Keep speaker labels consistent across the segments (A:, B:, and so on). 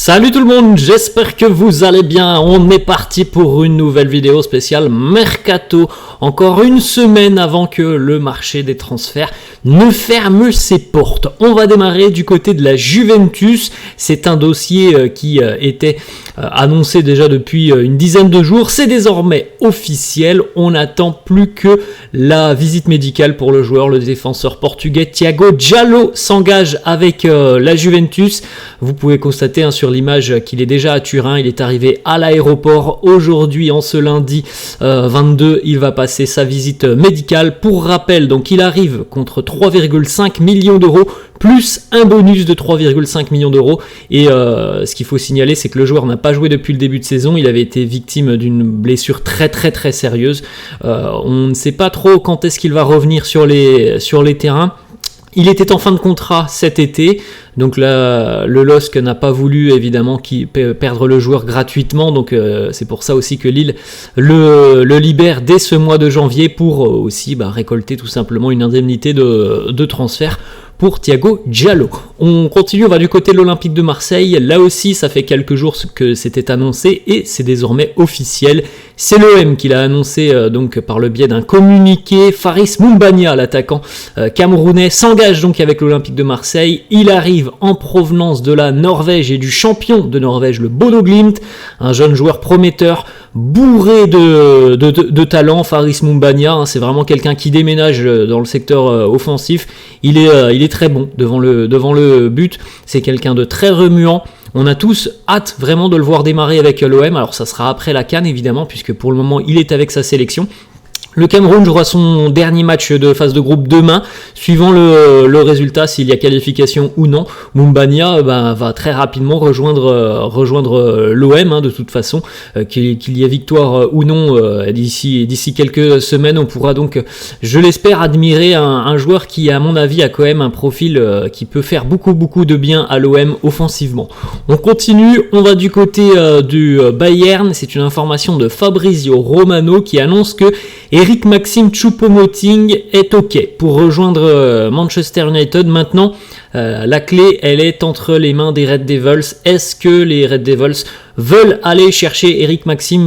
A: Salut tout le monde, j'espère que vous allez bien. On est parti pour une nouvelle vidéo spéciale Mercato. Encore une semaine avant que le marché des transferts ne ferme ses portes. On va démarrer du côté de la Juventus. C'est un dossier qui était annoncé déjà depuis une dizaine de jours. C'est désormais officiel. On n'attend plus que la visite médicale pour le joueur. Le défenseur portugais Thiago Diallo s'engage avec la Juventus. Vous pouvez constater sur l'image qu'il est déjà à Turin. Il est arrivé à l'aéroport aujourd'hui, en ce lundi 22. Il va passer sa visite médicale. Pour rappel, donc il arrive contre 3,5 millions d'euros plus un bonus de 3,5 millions d'euros. Et ce qu'il faut signaler, c'est que le joueur n'a pas joué depuis le début de saison. Il avait été victime d'une blessure très sérieuse. On ne sait pas trop quand est-ce qu'il va revenir sur les terrains. Il était en fin de contrat cet été, donc là, le LOSC n'a pas voulu évidemment perdre le joueur gratuitement, donc c'est pour ça aussi que Lille le libère dès ce mois de janvier pour aussi récolter tout simplement une indemnité de transfert pour Thiago Diallo. On continue, on va du côté de l'Olympique de Marseille. Là aussi, ça fait quelques jours que c'était annoncé et c'est désormais officiel. C'est l'OM qui l'a annoncé donc par le biais d'un communiqué. Faris Moumbania, l'attaquant camerounais, s'engage donc avec l'Olympique de Marseille. Il arrive en provenance de la Norvège et du champion de Norvège, le Bodo Glimt, un jeune joueur prometteur, bourré de talent. Faris Moumbania, c'est vraiment quelqu'un qui déménage dans le secteur offensif. Il est très bon devant le but. C'est quelqu'un de très remuant. On a tous hâte vraiment de le voir démarrer avec l'OM. Alors ça sera après la CAN évidemment, puisque pour le moment il est avec sa sélection. Le Cameroun jouera son dernier match de phase de groupe demain, suivant le résultat, s'il y a qualification ou non. Moumbania va très rapidement rejoindre l'OM, de toute façon, qu'il y ait victoire ou non d'ici quelques semaines. On pourra donc, je l'espère, admirer un joueur qui, à mon avis, a quand même un profil qui peut faire beaucoup de bien à l'OM offensivement. On continue, on va du côté du Bayern. C'est une information de Fabrizio Romano qui annonce que Eric Maxim Choupo-Moting est OK pour rejoindre Manchester United. Maintenant, la clé, elle est entre les mains des Red Devils. Est-ce que les Red Devils veulent aller chercher Eric Maxim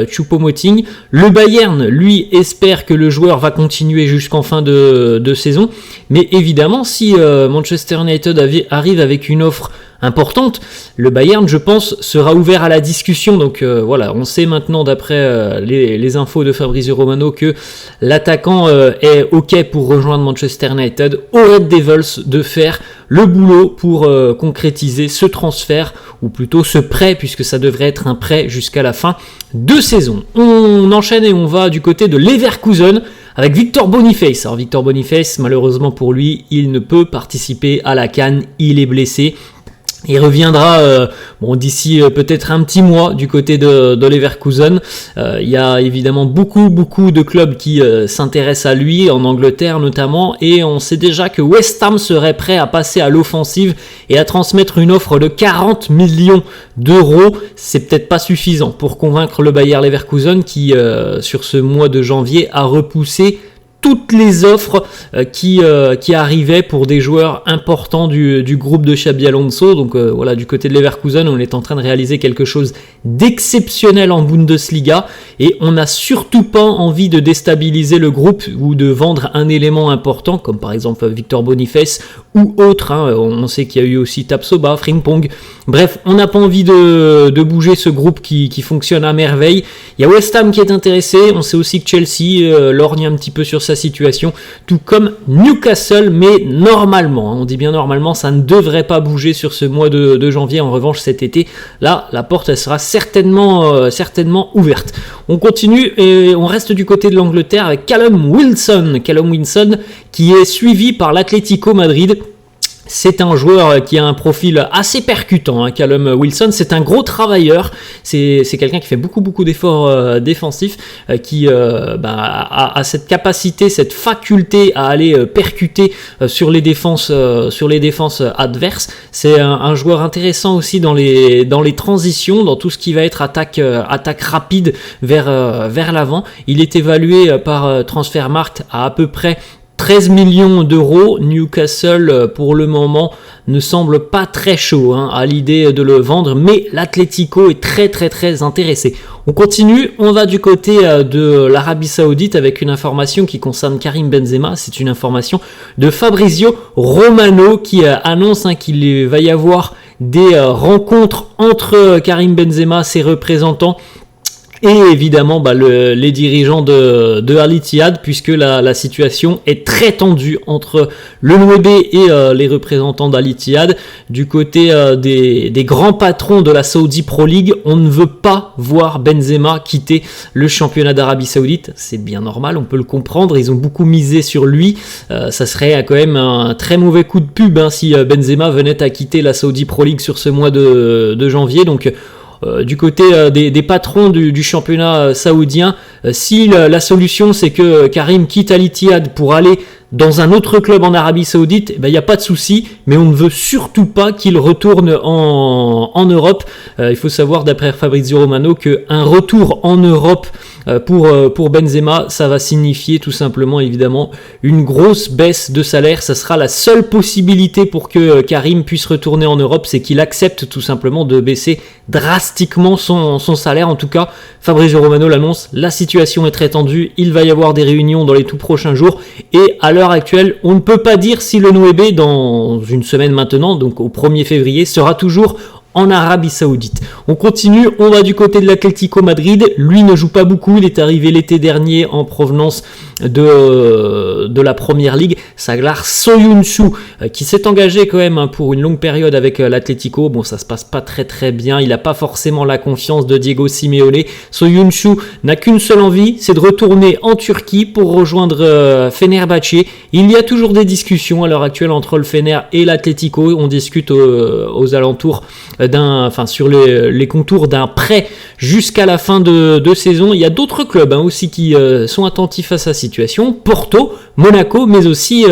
A: Choupo-Moting? Le Bayern, lui, espère que le joueur va continuer jusqu'en fin de saison. Mais évidemment, si Manchester United arrive avec une offre importante, le Bayern, je pense, sera ouvert à la discussion. Donc voilà, on sait maintenant d'après les infos de Fabrizio Romano que l'attaquant est OK pour rejoindre Manchester United. Aux Red Devils de faire le boulot pour concrétiser ce transfert, ou plutôt ce prêt, puisque ça devrait être un prêt jusqu'à la fin de saison. On enchaîne et on va du côté de Leverkusen avec Victor Boniface. Alors Victor Boniface, malheureusement pour lui, il ne peut participer à la CAN, il est blessé. Il reviendra d'ici peut-être un petit mois du côté de Leverkusen. Il y a évidemment beaucoup de clubs qui s'intéressent à lui, en Angleterre notamment, et on sait déjà que West Ham serait prêt à passer à l'offensive et à transmettre une offre de 40 millions d'euros. C'est peut-être pas suffisant pour convaincre le Bayer Leverkusen qui, sur ce mois de janvier, a repoussé toutes les offres qui arrivaient pour des joueurs importants du groupe de Xabi Alonso. Donc voilà, du côté de Leverkusen, on est en train de réaliser quelque chose d'exceptionnel en Bundesliga et on n'a surtout pas envie de déstabiliser le groupe ou de vendre un élément important comme par exemple Victor Boniface ou autre. On sait qu'il y a eu aussi Tapsoba, Frimpong. Bref, on n'a pas envie de bouger ce groupe qui fonctionne à merveille. Il y a West Ham qui est intéressé. On sait aussi que Chelsea lorgne un petit peu sur sa situation, tout comme Newcastle, mais normalement, on dit bien normalement, ça ne devrait pas bouger sur ce mois de janvier. En revanche, cet été, là, la porte, elle sera certainement ouverte. On continue et on reste du côté de l'Angleterre avec Callum Wilson qui est suivi par l'Atlético Madrid. C'est un joueur qui a un profil assez percutant, Callum Wilson. C'est un gros travailleur. C'est quelqu'un qui fait beaucoup d'efforts défensifs, qui a cette capacité, cette faculté à aller percuter sur les défenses adverses. C'est un joueur intéressant aussi dans les transitions, dans tout ce qui va être attaque rapide vers l'avant. Il est évalué par Transfermarkt à peu près 13 millions d'euros. Newcastle, pour le moment, ne semble pas très chaud à l'idée de le vendre, mais l'Atlético est très très très intéressé. On continue, on va du côté de l'Arabie Saoudite avec une information qui concerne Karim Benzema. C'est une information de Fabrizio Romano qui annonce qu'il va y avoir des rencontres entre Karim Benzema, ses représentants, et évidemment les dirigeants de Al Ittihad, puisque la situation est très tendue entre le Nouébé et les représentants d'Al Ittihad. Du côté des grands patrons de la Saudi Pro League, on ne veut pas voir Benzema quitter le championnat d'Arabie Saoudite. C'est bien normal, on peut le comprendre, ils ont beaucoup misé sur lui. Ça serait quand même un très mauvais coup de pub si Benzema venait à quitter la Saudi Pro League sur ce mois de janvier. Donc du côté des patrons du championnat saoudien, si la solution c'est que Karim quitte Al Ittihad pour aller dans un autre club en Arabie Saoudite, il n'y a pas de souci, mais on ne veut surtout pas qu'il retourne en Europe. Il faut savoir, d'après Fabrizio Romano, qu'un retour en Europe pour Benzema, ça va signifier tout simplement, évidemment, une grosse baisse de salaire. Ça sera la seule possibilité pour que Karim puisse retourner en Europe, c'est qu'il accepte tout simplement de baisser drastiquement son salaire. En tout cas, Fabrizio Romano l'annonce, la situation est très tendue, il va y avoir des réunions dans les tout prochains jours, et à l'heure actuelle, on ne peut pas dire si le Nouébé, dans une semaine maintenant, donc au 1er février, sera toujours en Arabie Saoudite. On continue, on va du côté de l'Atlético Madrid. Lui ne joue pas beaucoup, il est arrivé l'été dernier en provenance de la Première Ligue. Saglar Soyuncu, qui s'est engagé quand même pour une longue période avec l'Atlético. Bon, ça se passe pas très très bien, il n'a pas forcément la confiance de Diego Simeone. Soyuncu n'a qu'une seule envie, c'est de retourner en Turquie pour rejoindre Fenerbahçe. Il y a toujours des discussions à l'heure actuelle entre le Fener et l'Atlético. On discute aux alentours sur les contours d'un prêt jusqu'à la fin de saison. Il y a d'autres clubs aussi qui sont attentifs à sa situation. Porto, Monaco, mais aussi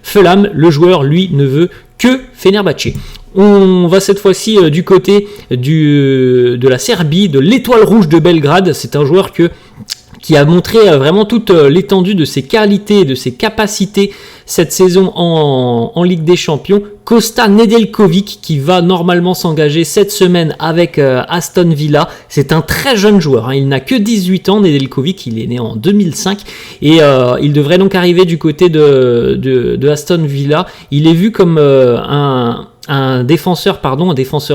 A: Fulham. Le joueur, lui, ne veut que Fenerbahçe. On va cette fois-ci du côté de la Serbie, de l'Étoile Rouge de Belgrade. C'est un joueur qui a montré vraiment toute l'étendue de ses qualités, de ses capacités cette saison en Ligue des Champions. Kosta Nedeljkovic qui va normalement s'engager cette semaine avec Aston Villa. C'est un très jeune joueur, il n'a que 18 ans, Nedeljkovic, il est né en 2005 et il devrait donc arriver du côté de Aston Villa. Il est vu comme un défenseur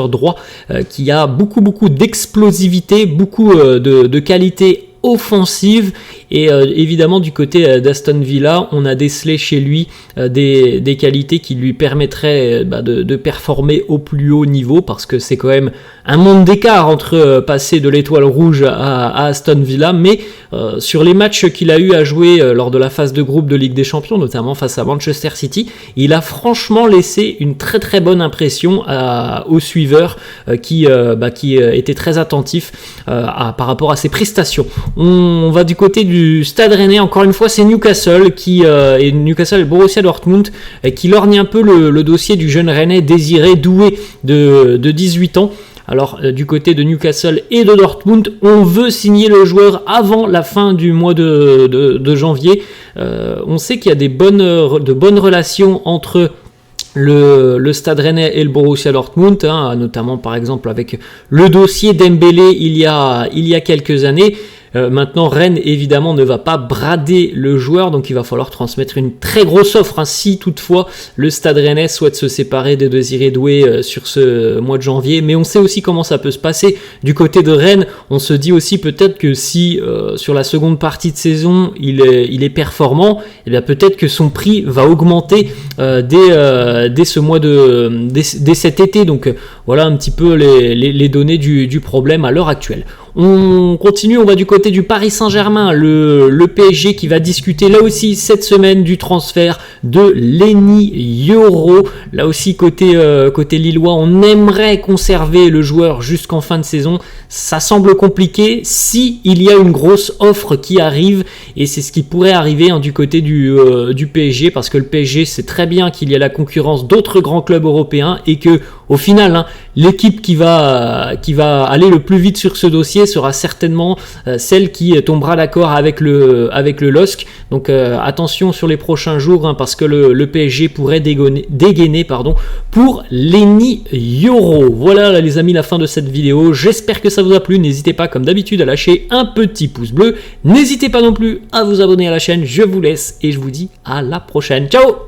A: droit qui a beaucoup d'explosivité, beaucoup de qualité offensive, et évidemment du côté d'Aston Villa, on a décelé chez lui des qualités qui lui permettraient de performer au plus haut niveau, parce que c'est quand même un monde d'écart entre passer de l'Étoile Rouge à Aston Villa, mais sur les matchs qu'il a eu à jouer lors de la phase de groupe de Ligue des Champions, notamment face à Manchester City, il a franchement laissé une très très bonne impression aux suiveurs qui étaient très attentifs par rapport à ses prestations. On va du côté du Stade Rennais, encore une fois c'est Newcastle et Newcastle et Borussia Dortmund qui lorgnent un peu le dossier du jeune Rennais Désiré Doué de 18 ans. Alors du côté de Newcastle et de Dortmund, on veut signer le joueur avant la fin du mois de janvier. On sait qu'il y a de bonnes relations entre le Stade Rennais et le Borussia Dortmund, notamment par exemple avec le dossier Dembélé il y a quelques années. Maintenant, Rennes évidemment ne va pas brader le joueur, donc il va falloir transmettre une très grosse offre si toutefois le Stade Rennais souhaite se séparer de Désiré Doué sur ce mois de janvier. Mais on sait aussi comment ça peut se passer du côté de Rennes. On se dit aussi peut-être que si sur la seconde partie de saison il est performant, et bien peut-être que son prix va augmenter dès ce mois dès cet été. Donc voilà un petit peu les données du problème à l'heure actuelle. On continue, on va du côté du Paris Saint-Germain, le PSG qui va discuter là aussi cette semaine du transfert de Lenny Yoro. Là aussi côté lillois, on aimerait conserver le joueur jusqu'en fin de saison. Ça semble compliqué si il y a une grosse offre qui arrive, et c'est ce qui pourrait arriver du côté du PSG, parce que le PSG sait très bien qu'il y a la concurrence d'autres grands clubs européens et que au final l'équipe qui va aller le plus vite sur ce dossier, sera certainement celle qui tombera d'accord avec le LOSC. Donc attention sur les prochains jours, hein, parce que le PSG pourrait dégainer pour Lenny Yoro. Voilà là, les amis, la fin de cette vidéo. J'espère que ça vous a plu. N'hésitez pas comme d'habitude à lâcher un petit pouce bleu. N'hésitez pas non plus à vous abonner à la chaîne. Je vous laisse et je vous dis à la prochaine. Ciao!